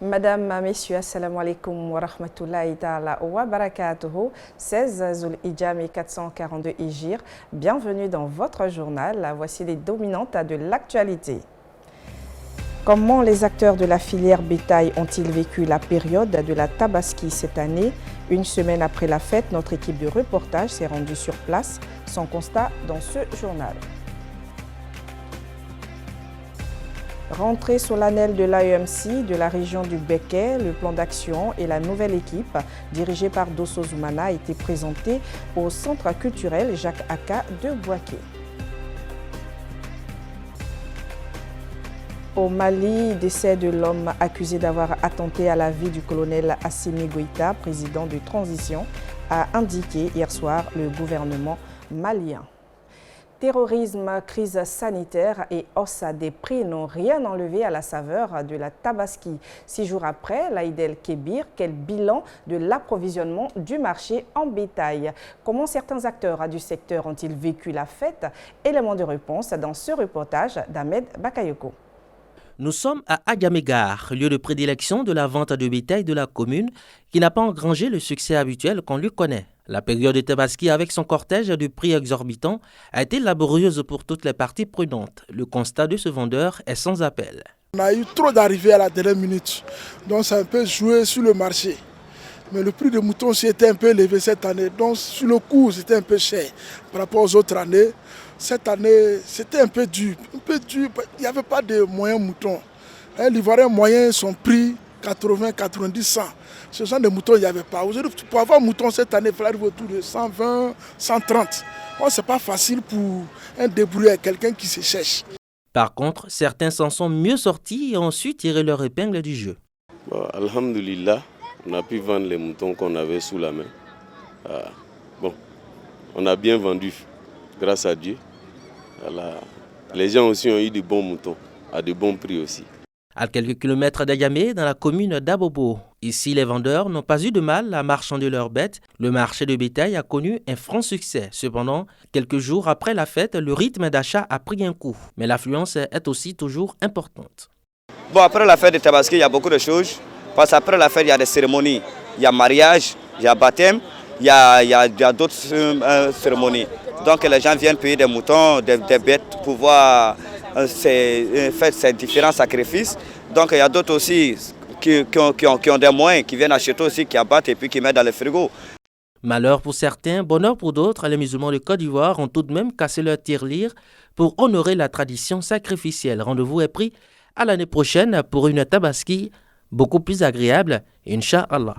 Madame, Messieurs, assalamu alaikum wa rahmatullahi ta'ala wa barakatuhu. 16 Zul-Hijjah 1442 Hijr. Bienvenue dans votre journal. Voici les dominantes de l'actualité. Comment les acteurs de la filière bétail ont-ils vécu la période de la Tabaski cette année? Une semaine après la fête, notre équipe de reportage s'est rendue sur place. Son constat dans ce journal. Rentrée solennelle de l'AEMC de la région du Béquet, le plan d'action et la nouvelle équipe dirigée par Dosso Zoumana a été présentée au centre culturel Jacques Aka de Bouaké. Au Mali, décès de l'homme accusé d'avoir attenté à la vie du colonel Assimi Goïta, président de transition, a indiqué hier soir le gouvernement malien. Terrorisme, crise sanitaire et hausse des prix n'ont rien enlevé à la saveur de la Tabaski. 6 jours après l'Aïd el-Kébir, quel bilan de l'approvisionnement du marché en bétail? Comment certains acteurs du secteur ont-ils vécu la fête? Élément de réponse dans ce reportage d'Ahmed Bakayoko. Nous sommes à Agamégar, lieu de prédilection de la vente de bétail de la commune, qui n'a pas engrangé le succès habituel qu'on lui connaît. La période de Tabaski, avec son cortège de prix exorbitants, a été laborieuse pour toutes les parties prenantes. Le constat de ce vendeur est sans appel. On a eu trop d'arrivées à la dernière minute, donc ça a un peu joué sur le marché. Mais le prix des moutons aussi était un peu élevé cette année, donc sur le cours c'était un peu cher par rapport aux autres années. Cette année c'était un peu dur, il n'y avait pas de moyens moutons. L'Ivoirien moyen, son prix 80, 90, 100. Ce genre de moutons, il n'y avait pas. Aujourd'hui, pour avoir un mouton cette année, il fallait arriver autour de 120, 130. Ce n'est pas facile pour un débrouillard, quelqu'un qui se cherche. Par contre, certains s'en sont mieux sortis et ont su tirer leur épingle du jeu. Alhamdulillah, on a pu vendre les moutons qu'on avait sous la main. On a bien vendu, grâce à Dieu. Les gens aussi ont eu de bons moutons, à de bons prix aussi. À quelques kilomètres d'Agamé, dans la commune d'Abobo. Ici, les vendeurs n'ont pas eu de mal à marchander leurs bêtes. Le marché de bétail a connu un franc succès. Cependant, quelques jours après la fête, le rythme d'achat a pris un coup. Mais l'affluence est aussi toujours importante. Après la fête de Tabaski, il y a beaucoup de choses. Parce qu'après la fête, il y a des cérémonies. Il y a mariage, il y a baptême, il y a d'autres cérémonies. Donc les gens viennent payer des moutons, des bêtes pour pouvoir faire ces différents sacrifices. Donc il y a d'autres aussi qui ont des moyens, qui viennent acheter aussi, qui abattent et puis qui mettent dans le frigo. Malheur pour certains, bonheur pour d'autres, les musulmans de Côte d'Ivoire ont tout de même cassé leur tirelire pour honorer la tradition sacrificielle. Rendez-vous est pris à l'année prochaine pour une Tabaski beaucoup plus agréable, Inch'Allah.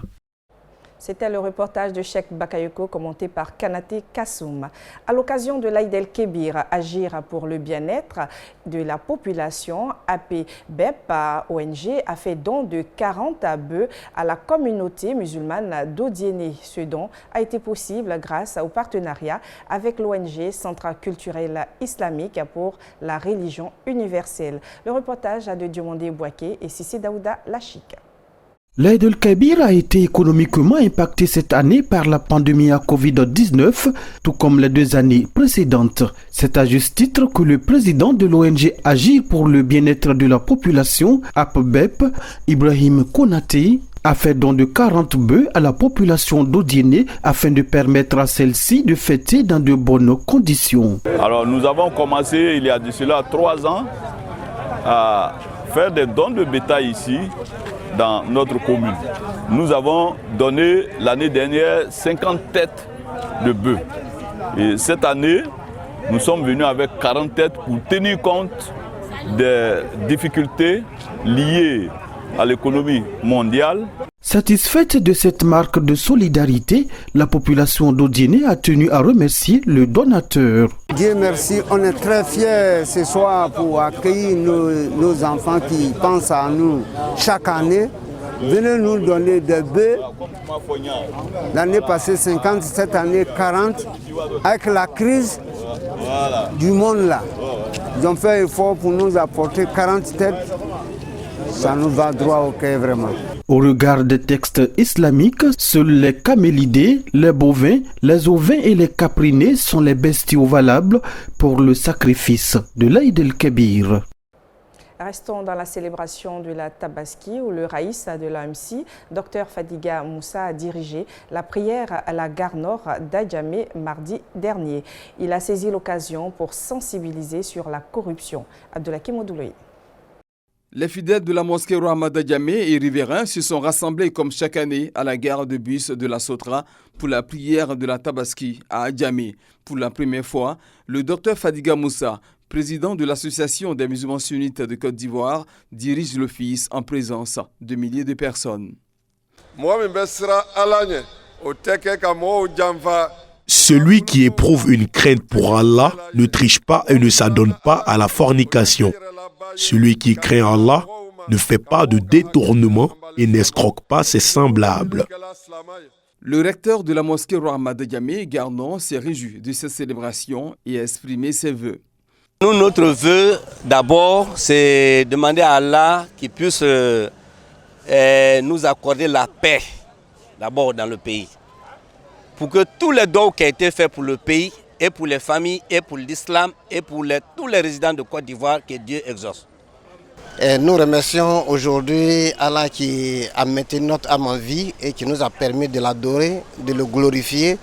C'était le reportage de Cheikh Bakayoko commenté par Kanate Kassoum. À l'occasion de l'Aïd el-Kébir, Agir pour le bien-être de la population, APBEP ONG a fait don de 40 bœufs à la communauté musulmane d'Odiéné. Ce don a été possible grâce au partenariat avec l'ONG Centre culturel islamique pour la religion universelle. Le reportage de Diomandé Bouaké et Sissi Daouda Lachik. L'Aïd el-Kébir a été économiquement impacté cette année par la pandémie à Covid-19, tout comme les 2 années précédentes. C'est à juste titre que le président de l'ONG Agir pour le bien-être de la population, APBEP, Ibrahim Konaté, a fait don de 40 bœufs à la population d'Odiéné afin de permettre à celle-ci de fêter dans de bonnes conditions. Alors nous avons commencé il y a de cela 3 ans à faire des dons de bétail ici dans notre commune. Nous avons donné l'année dernière 50 têtes de bœufs. Et cette année, nous sommes venus avec 40 têtes pour tenir compte des difficultés liées à l'économie mondiale. Satisfaite de cette marque de solidarité, la population d'Odiéné a tenu à remercier le donateur. Dieu merci, on est très fiers ce soir pour accueillir nos enfants qui pensent à nous chaque année. Venez nous donner des bœufs. L'année passée 50, cette année 40. Avec la crise du monde là, ils ont fait un effort pour nous apporter 40 têtes. Ça nous va droit au cœur vraiment. Au regard des textes islamiques, seuls les camélidés, les bovins, les ovins et les caprinés sont les bestiaux valables pour le sacrifice de l'Aïd el-Kébir. Restons dans la célébration de la Tabaski où le raïs de l'AMC, Dr Fadiga Moussa, a dirigé la prière à la gare nord d'Adjamé mardi dernier. Il a saisi l'occasion pour sensibiliser sur la corruption. Abdoulakim Odouloye. Les fidèles de la mosquée Rahma d'Adjamé et riverains se sont rassemblés comme chaque année à la gare de bus de la Sotra pour la prière de la Tabaski à Adjamé. Pour la première fois, le docteur Fadiga Moussa, président de l'Association des musulmans sunnites de Côte d'Ivoire, dirige l'office en présence de milliers de personnes. Celui qui éprouve une crainte pour Allah ne triche pas et ne s'adonne pas à la fornication. Celui qui craint Allah ne fait pas de détournement et n'escroque pas ses semblables. Le recteur de la mosquée Rahma d'Adjamé, Garnon, s'est réjoui de cette célébration et a exprimé ses vœux. Nous, notre vœu, d'abord, c'est demander à Allah qu'il puisse nous accorder la paix, d'abord dans le pays. Pour que tous les dons qui ont été faits pour le pays, et pour les familles, et pour l'islam, et pour tous les résidents de Côte d'Ivoire, que Dieu exauce. Et nous remercions aujourd'hui Allah qui a maintenu notre âme en vie et qui nous a permis de l'adorer, de le glorifier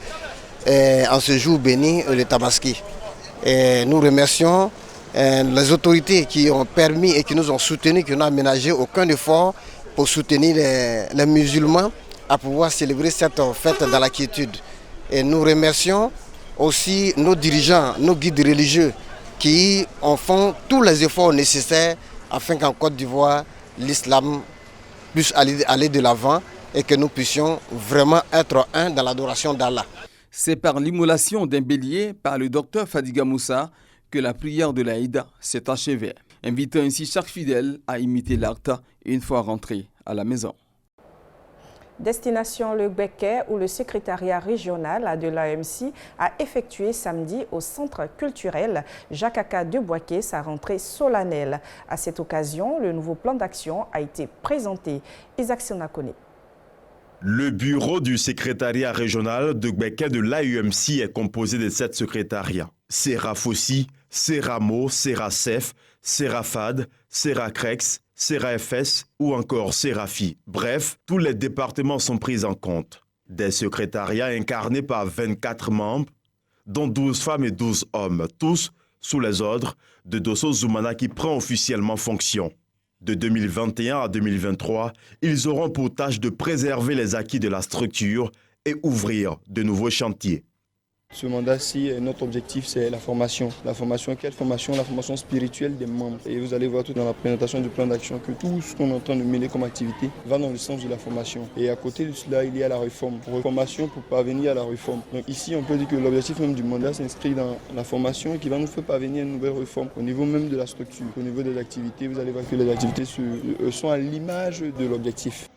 en ce jour béni, le Tabaski. Et nous remercions les autorités qui ont permis et qui nous ont soutenus, qui n'ont aménagé aucun effort pour soutenir les musulmans à pouvoir célébrer cette fête dans la quiétude. Et nous remercions aussi nos dirigeants, nos guides religieux qui font tous les efforts nécessaires afin qu'en Côte d'Ivoire, l'islam puisse aller de l'avant et que nous puissions vraiment être un dans l'adoration d'Allah. C'est par l'immolation d'un bélier par le docteur Fadiga Moussa que la prière de l'Aïd s'est achevée, invitant ainsi chaque fidèle à imiter l'acte une fois rentré à la maison. Destination le Béquet où le secrétariat régional de l'AMC a effectué samedi au centre culturel Jacques de Boaké sa rentrée solennelle. À cette occasion, le nouveau plan d'action a été présenté. Isaac Sonakone. Le bureau du secrétariat régional de Béquet de l'AUMC est composé de 7 secrétariats. Serafossi, Seramo, Seracef, Serafad, Seracrex, Serafs ou encore Serafi. Bref, tous les départements sont pris en compte. Des secrétariats incarnés par 24 membres, dont 12 femmes et 12 hommes, tous sous les ordres de Dosso Zoumana qui prend officiellement fonction. De 2021 à 2023, ils auront pour tâche de préserver les acquis de la structure et ouvrir de nouveaux chantiers. Ce mandat-ci, notre objectif, c'est la formation. La formation, quelle formation? La formation spirituelle des membres. Et vous allez voir tout dans la présentation du plan d'action que tout ce qu'on est en train de mêler comme activité va dans le sens de la formation. Et à côté de cela, il y a la réforme. Formation pour parvenir à la réforme. Donc ici, on peut dire que l'objectif même du mandat s'inscrit dans la formation qui va nous faire parvenir à une nouvelle réforme au niveau même de la structure. Au niveau des activités, vous allez voir que les activités sont à l'image de l'objectif.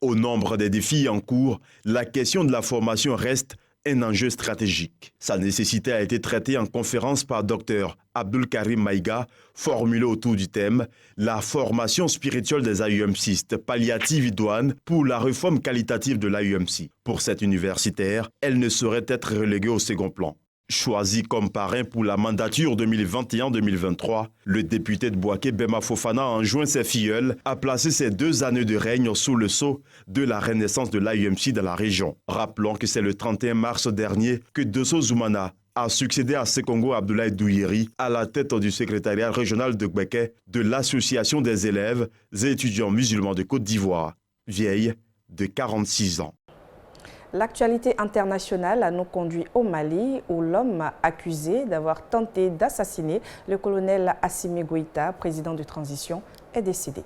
Au nombre des défis en cours, la question de la formation reste un enjeu stratégique. Sa nécessité a été traitée en conférence par Dr Abdul Karim Maïga, formulée autour du thème « La formation spirituelle des AUMCistes, palliative idoine pour la réforme qualitative de l'AUMC ». Pour cette universitaire, elle ne saurait être reléguée au second plan. Choisi comme parrain pour la mandature 2021-2023, le député de Boaké, Bema Fofana, a enjoint ses filleuls à placer ces 2 années de règne sous le sceau de la renaissance de l'AUMC dans la région. Rappelons que c'est le 31 mars dernier que Dosso Zoumana a succédé à Sekongo Abdoulaye Douyeri à la tête du secrétariat régional de Béquet de l'Association des élèves et étudiants musulmans de Côte d'Ivoire, vieille de 46 ans. L'actualité internationale nous conduit au Mali où l'homme accusé d'avoir tenté d'assassiner le colonel Assimi Goïta, président de transition, est décédé.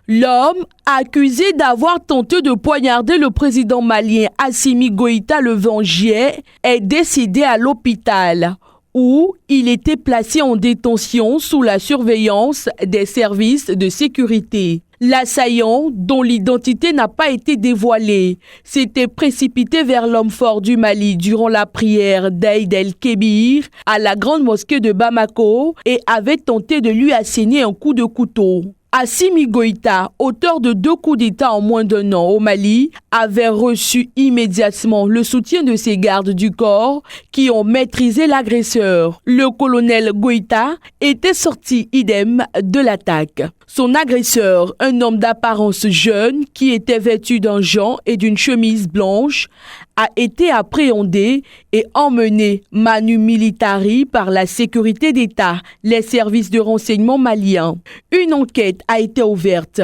L'homme accusé d'avoir tenté de poignarder le président malien Assimi Goïta le 20 juillet est décédé à l'hôpital où il était placé en détention sous la surveillance des services de sécurité. L'assaillant, dont l'identité n'a pas été dévoilée, s'était précipité vers l'homme fort du Mali durant la prière d'Aïd el-Kébir à la grande mosquée de Bamako et avait tenté de lui asséner un coup de couteau. Assimi Goïta, auteur de 2 coups d'État en moins d'1 an au Mali, avait reçu immédiatement le soutien de ses gardes du corps qui ont maîtrisé l'agresseur. Le colonel Goïta était sorti idem de l'attaque. Son agresseur, un homme d'apparence jeune qui était vêtu d'un gant et d'une chemise blanche, a été appréhendé et emmené manu militari par la sécurité d'État, les services de renseignement maliens. Une enquête a été ouverte.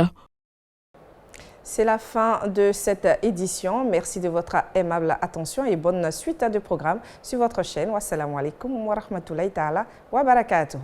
C'est la fin de cette édition. Merci de votre aimable attention et bonne suite de programmes sur votre chaîne. Wassalamu alaikum wa rahmatullahi ta'ala wa barakatuh.